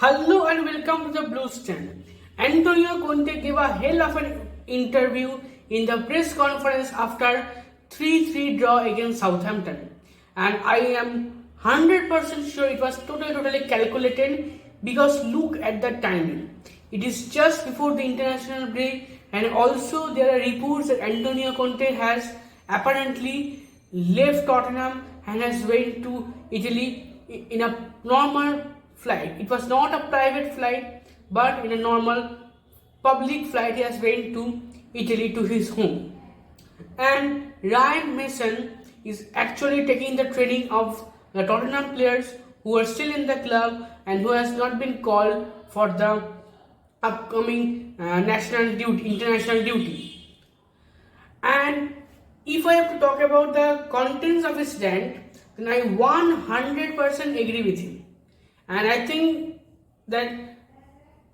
Hello and welcome to the Blue Stand. Antonio Conte gave a hell of an interview in the press conference after 3-3 draw against Southampton. And I am 100% sure it was totally calculated because look at the timing. It is just before the international break, and also there are reports that Antonio Conte has apparently left Tottenham and has went to Italy in a normal flight. It was not a private flight, but in a normal public flight he has went to Italy to his home. And Ryan Mason is actually taking the training of the Tottenham players who are still in the club and who has not been called for the upcoming international duty. And if I have to talk about the contents of his rant, then I 100% agree with him. And I think that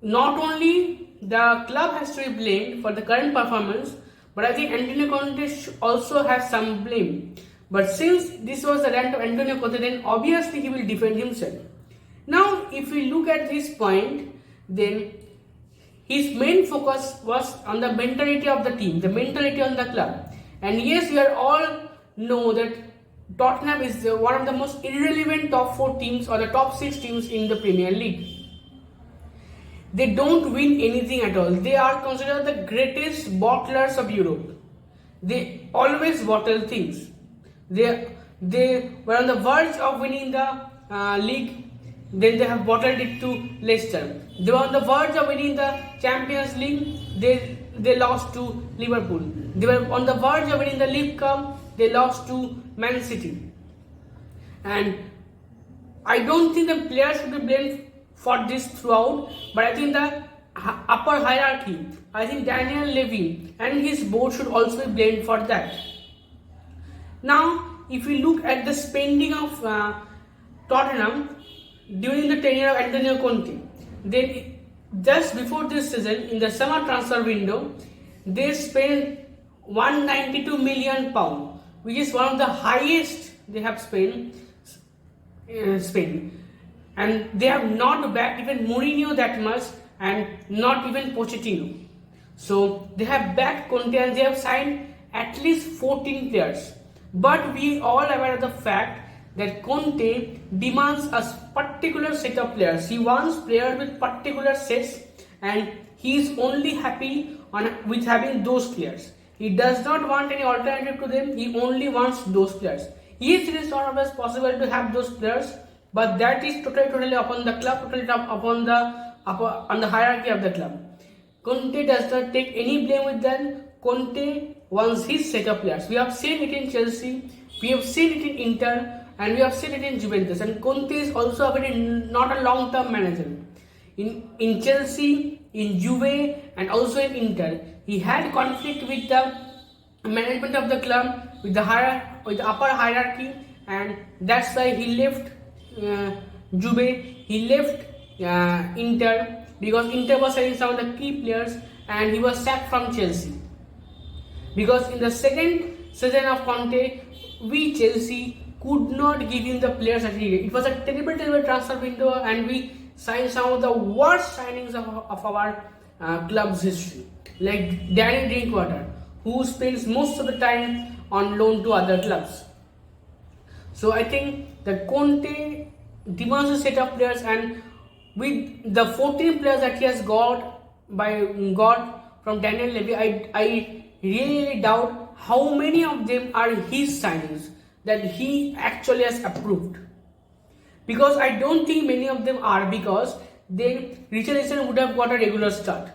not only the club has to be blamed for the current performance, but I think Antonio Conte also has some blame. But since this was the rant of Antonio Conte, then obviously he will defend himself. Now, if we look at this point, then his main focus was on the mentality of the team, the mentality on the club. And yes, we are all know that Tottenham is one of the most irrelevant top 4 teams or the top 6 teams in the Premier League. They don't win anything at all. They are considered the greatest bottlers of Europe. They always bottle things. They were on the verge of winning the league. Then they have bottled it to Leicester. They were on the verge of winning the Champions League. They lost to Liverpool. They were on the verge of winning the League Cup. They lost to Man City. And I don't think the players should be blamed for this throughout, but I think the upper hierarchy, I think Daniel Levy and his board should also be blamed for that. Now, if we look at the spending of Tottenham during the tenure of Antonio Conte, then just before this season, in the summer transfer window, they spent £192 million, which is one of the highest they have spent. And they have not backed even Mourinho that much, and not even Pochettino. So they have backed Conte and they have signed at least 14 players. But we all aware of the fact that Conte demands a particular set of players. He wants players with particular sets, and he is only happy with having those players. He does not want any alternative to them. He only wants those players. Yes, it is not always possible to have those players, but that is totally upon the club, totally upon the hierarchy of the club. Conte does not take any blame with them. Conte wants his set of players. We have seen it in Chelsea, we have seen it in Inter, and we have seen it in Juventus. And Conte is also not a long-term manager. In Chelsea, in Juve, and also in Inter, he had conflict with the management of the club, with the upper hierarchy, and that's why he left Juve, he left Inter, because Inter was selling some of the key players, and he was sacked from Chelsea. Because in the second season of Conte, we Chelsea could not give him the players that he needed. It was a terrible transfer window, and we signed some of the worst signings of our club's history, like Danny Drinkwater, who spends most of the time on loan to other clubs. So I think that Conte demands a set of players, and with the 14 players that he has got from Daniel Levy, I really doubt how many of them are his signings that he actually has approved. Because I don't think many of them are, because then Richarlison would have got a regular start.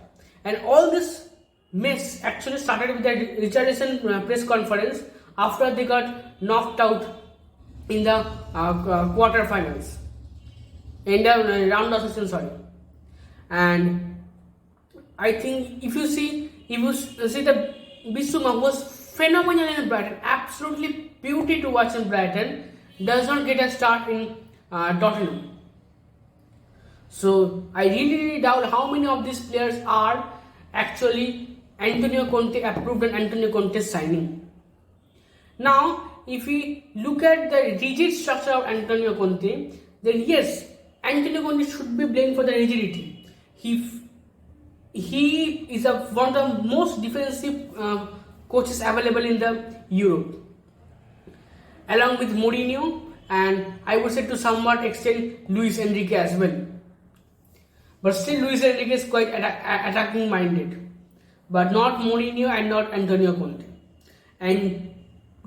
And all this mess actually started with the Richarlison press conference after they got knocked out in the quarterfinals, in the round of 16, And I think if you see the Bissouma, who was phenomenal in Brighton, absolutely beauty to watch in Brighton, does not get a start in Tottenham. So I really doubt how many of these players are actually Antonio Conte approved and Antonio Conte signing. Now, if we look at the rigid structure of Antonio Conte, then yes, Antonio Conte should be blamed for the rigidity. He is one of the most defensive coaches available in the Europe, along with Mourinho, and I would say to somewhat extent Luis Enrique as well. But still, Luis Enrique is quite attacking minded, but not Mourinho and not Antonio Conte. And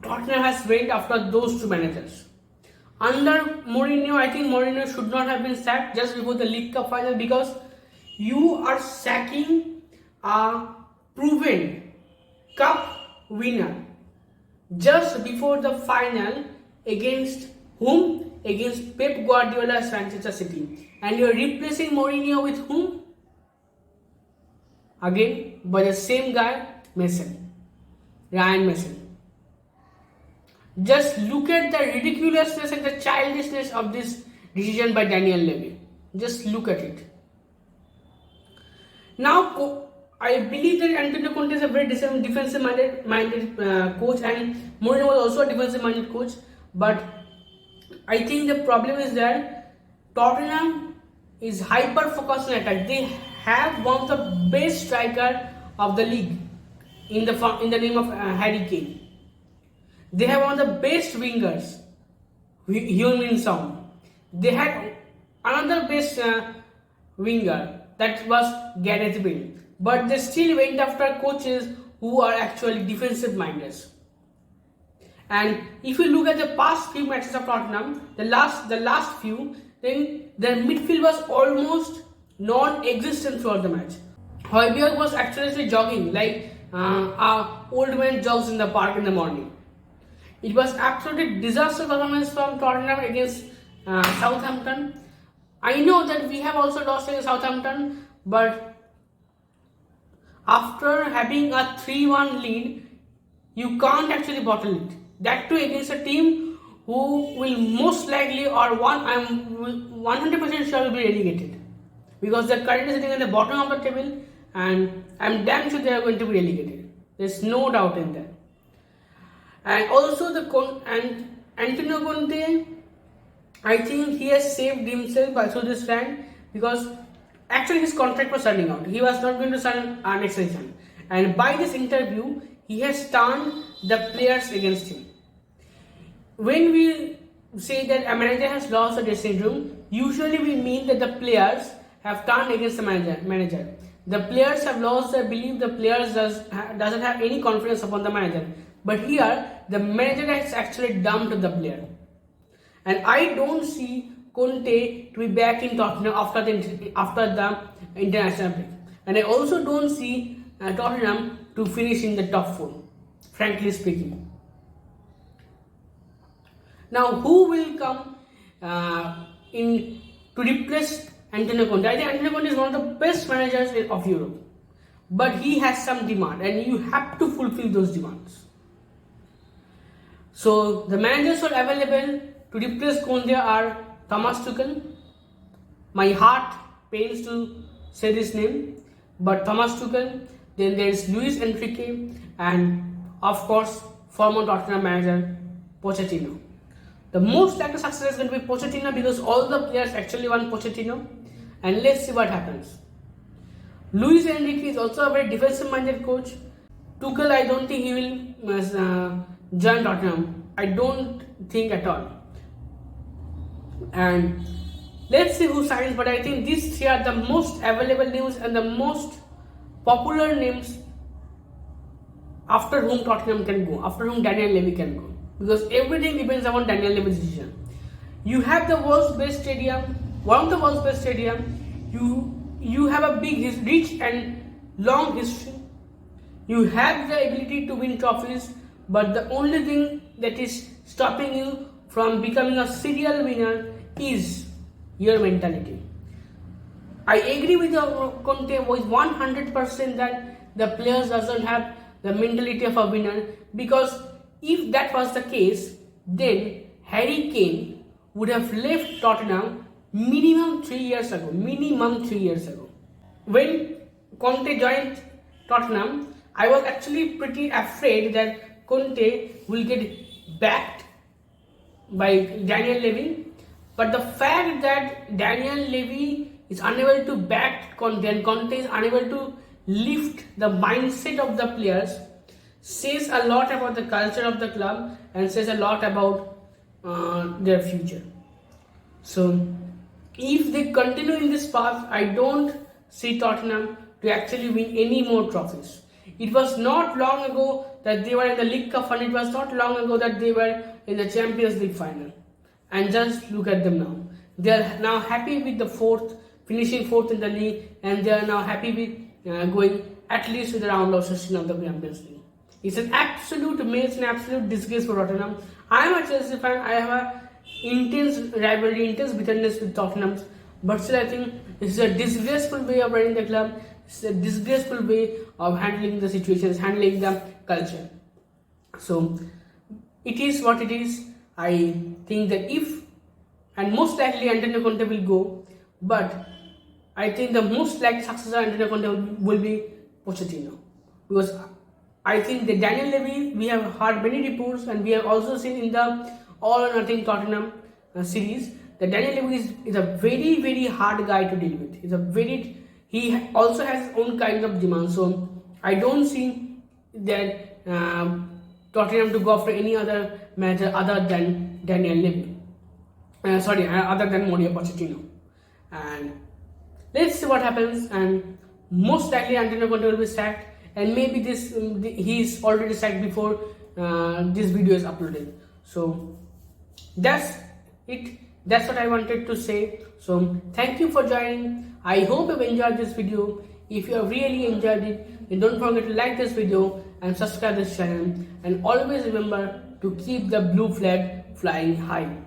Tottenham has went after those two managers. Under Mourinho, I think Mourinho should not have been sacked just before the League Cup final, because you are sacking a proven cup winner just before the final against whom? Against Pep Guardiola's Manchester City. And you are replacing Mourinho with whom? Again, by the same guy, Ryan Mason. Just look at the ridiculousness and the childishness of this decision by Daniel Levy. Just look at it. Now, I believe that Antonio Conte is a very defensive-minded coach, and Mourinho was also a defensive-minded coach. But I think the problem is that Tottenham is hyper-focused on attack. They have one of the best striker of the league in the name of Harry Kane. They have one of the best wingers, Heung-min Son. They had another best winger, that was Gareth Bale. But they still went after coaches who are actually defensive minded. And if you look at the past few matches of Tottenham, the last few, then their midfield was almost non-existent throughout the match. Højbjerg was actually jogging like an old man jogs in the park in the morning. It was absolutely disaster performance from Tottenham against Southampton. I know that we have also lost against Southampton, but after having a 3-1 lead, you can't actually bottle it. That too against a team who will most likely, or I'm 100% sure will be relegated, because they're currently sitting at the bottom of the table, and I'm damn sure they are going to be relegated. There's no doubt in that. And also Antonio Conte, I think he has saved himself through this rant, because actually his contract was running out. He was not going to sign an extension, and by this interview he has turned the players against him. When we say that a manager has lost the dressing room, usually we mean that the players have turned against the manager. The players have lost their belief. The players doesn't have any confidence upon the manager. But here, the manager has actually dumped the player. And I don't see Conte to be back in Tottenham after the international break. And I also don't see Tottenham to finish in the top 4, frankly speaking. Now, who will come in to replace Antonio Conte? I think Antonio Conte is one of the best managers of Europe. But he has some demand, and you have to fulfill those demands. So, the managers who are available to replace Conte are Thomas Tuchel. My heart pains to say this name, but Thomas Tuchel. Then there is Luis Enrique, and of course, former Tottenham manager Pochettino. The most likely success is going to be Pochettino, because all the players actually want Pochettino, and let's see what happens. Luis Enrique is also a very defensive-minded coach. Tuchel, I don't think he will join Tottenham. I don't think at all. And let's see who signs, but I think these three are the most available names and the most popular names after whom Tottenham can go, after whom Daniel Levy can go, because everything depends upon Daniel Levy's decision. You have the world's best stadium, one of the world's best stadium. You have a big, rich and long history. You have the ability to win trophies, but the only thing that is stopping you from becoming a serial winner is your mentality. I agree with Conte with 100% that the players doesn't have the mentality of a winner, because if that was the case, then Harry Kane would have left Tottenham minimum 3 years ago. When Conte joined Tottenham, I was actually pretty afraid that Conte will get backed by Daniel Levy, But the fact that Daniel Levy is unable to back Conte and Conte is unable to lift the mindset of the players says a lot about the culture of the club and says a lot about their future. So if they continue in this path, I don't see Tottenham to actually win any more trophies. It was not long ago that they were in the League Cup and it was not long ago that they were in the Champions League final. And just look at them now. They are now happy with the finishing fourth in the league, and they are now happy with going at least to the round of 16 of the Champions League. It's an absolute mess, an absolute disgrace for Tottenham. I am a Chelsea fan. I have a intense rivalry, intense bitterness with Tottenham. But still, I think it's a disgraceful way of running the club. It's a disgraceful way of handling the situations, handling the culture. So it is what it is. I think that and most likely Antonio Conte will go, but I think the most likely successor of Antonio Conte will be Pochettino, because I think the Daniel Levy, we have heard many reports and we have also seen in the All or Nothing Tottenham series that Daniel Levy is a very, very hard guy to deal with. He also has his own kind of demands, so I don't see that Tottenham to go after any other manager other than Daniel Levy. Other than Mauricio Pochettino. And let's see what happens. And most likely Antonio Conte will be sacked. And maybe he's already sacked before this video is uploaded. So that's it. That's what I wanted to say. So thank you for joining. I hope you've enjoyed this video. If you have really enjoyed it, then don't forget to like this video and subscribe this channel. And always remember to keep the blue flag flying high.